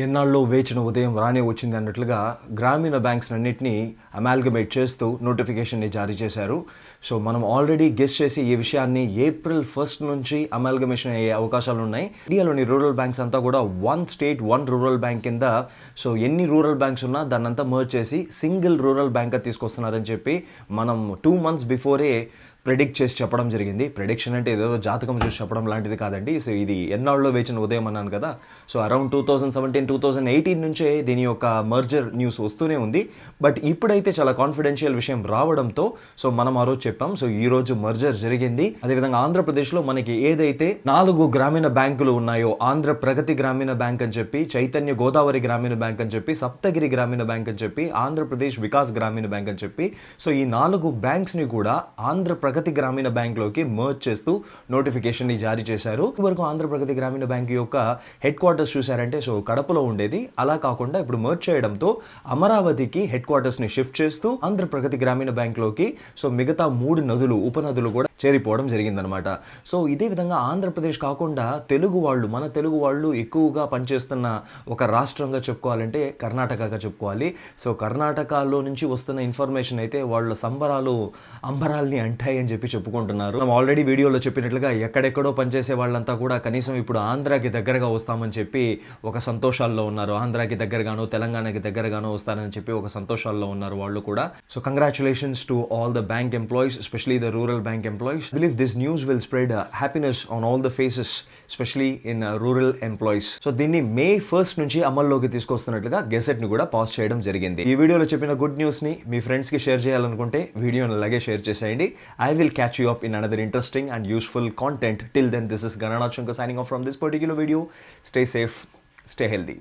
ఎన్నాళ్ళో వేచిన ఉదయం రానే వచ్చింది అన్నట్లుగా గ్రామీణ బ్యాంక్స్ అన్నింటినీ అమాల్గమేట్ చేస్తూ నోటిఫికేషన్ని జారీ చేశారు. సో మనం ఆల్రెడీ గెస్ చేసి ఈ విషయాన్ని April 1 నుంచి అమాల్గమేషన్ అయ్యే అవకాశాలు ఉన్నాయి. ఇండియాలోని రూరల్ బ్యాంక్స్ అంతా కూడా one state one rural bank కింద, సో ఎన్ని రూరల్ బ్యాంక్స్ ఉన్నా దాన్ని అంతా మర్జ్ చేసి సింగిల్ రూరల్ బ్యాంక్గా తీసుకొస్తున్నారని చెప్పి మనం 2 months బిఫోరే ప్రెడిక్ట్ చేసి చెప్పడం జరిగింది. ప్రెడిక్షన్ అంటే ఏదో జాతకం చూసి చెప్పడం లాంటిది కాదండి. సో ఇది ఎన్నాళ్ళలో వేచిన ఉదయం అన్నాను కదా. సో అరౌండ్ 2017-2018 నుంచే దీని యొక్క మర్జర్ న్యూస్ వస్తూనే ఉంది. బట్ ఇప్పుడైతే చాలా కాన్ఫిడెన్షియల్ విషయం రావడంతో సో మనం ఆ రోజు చెప్పాం. సో ఈ రోజు మర్జర్ జరిగింది. అదేవిధంగా ఆంధ్రప్రదేశ్లో మనకి ఏదైతే 4 గ్రామీణ బ్యాంకులు ఉన్నాయో, ఆంధ్ర ప్రగతి గ్రామీణ బ్యాంక్ అని చెప్పి, చైతన్య గోదావరి గ్రామీణ బ్యాంక్ అని చెప్పి, సప్తగిరి గ్రామీణ బ్యాంక్ అని చెప్పి, ఆంధ్రప్రదేశ్ వికాస్ గ్రామీణ బ్యాంక్ అని చెప్పి, సో ఈ 4 బ్యాంక్స్ని కూడా ఆంధ్ర ప్రగతి గ్రామీణ బ్యాంక్లోకి మర్జ్ చేస్తూ నోటిఫికేషన్ని జారీ చేశారు. ఇప్పటివరకు ఆంధ్ర ప్రగతి గ్రామీణ బ్యాంక్ యొక్క హెడ్ క్వార్టర్స్ చూశారంటే సో కడపలో ఉండేది. అలా కాకుండా ఇప్పుడు మర్జ్ చేయడంతో అమరావతికి హెడ్ క్వార్టర్స్ని షిఫ్ట్ చేస్తూ ఆంధ్ర ప్రగతి గ్రామీణ బ్యాంక్లోకి సో మిగతా 3 నదులు, ఉపనదులు కూడా చేరిపోవడం జరిగిందనమాట. సో ఇదే విధంగా ఆంధ్రప్రదేశ్ కాకుండా మన తెలుగు వాళ్ళు ఎక్కువగా పనిచేస్తున్న ఒక రాష్ట్రంగా చెప్పుకోవాలంటే కర్ణాటకగా చెప్పుకోవాలి. సో కర్ణాటకలో నుంచి వస్తున్న ఇన్ఫర్మేషన్ అయితే వాళ్ళ సంబరాలు అంబరాల్ని అంటాయి అని చెప్పి చెప్పుకుంటున్నారు. మనం ఆల్రెడీ వీడియోలో చెప్పినట్లుగా ఎక్కడెక్కడో పనిచేసే వాళ్ళంతా కూడా కనీసం ఇప్పుడు ఆంధ్రాకి దగ్గరగా వస్తామని చెప్పి ఒక సంతోషాల్లో ఉన్నారు. ఆంధ్రాకి దగ్గరగానో తెలంగాణకి దగ్గరగానో వస్తారని చెప్పి ఒక సంతోషాల్లో ఉన్నారు వాళ్ళు కూడా. So congratulations to all the bank employees, especially the rural bank employees. I believe this news will spread happiness on all the faces, especially in rural employees. So దీన్ని May 1 నుంచి అమల్లోకి తీసుకొస్తున్నట్లుగా గెసెట్ ని కూడా పాస్ చేయడం జరిగింది. ఈ వీడియోలో చెప్పిన గుడ్ న్యూస్ ని మీ ఫ్రెండ్స్ కి షేర్ చేయాలనుకుంటే వీడియోని అలాగే షేర్ చేసేయండి. I will catch you up in another interesting and useful content. Till then, this is Gananath Shankar signing off from this particular video. Stay safe, stay healthy.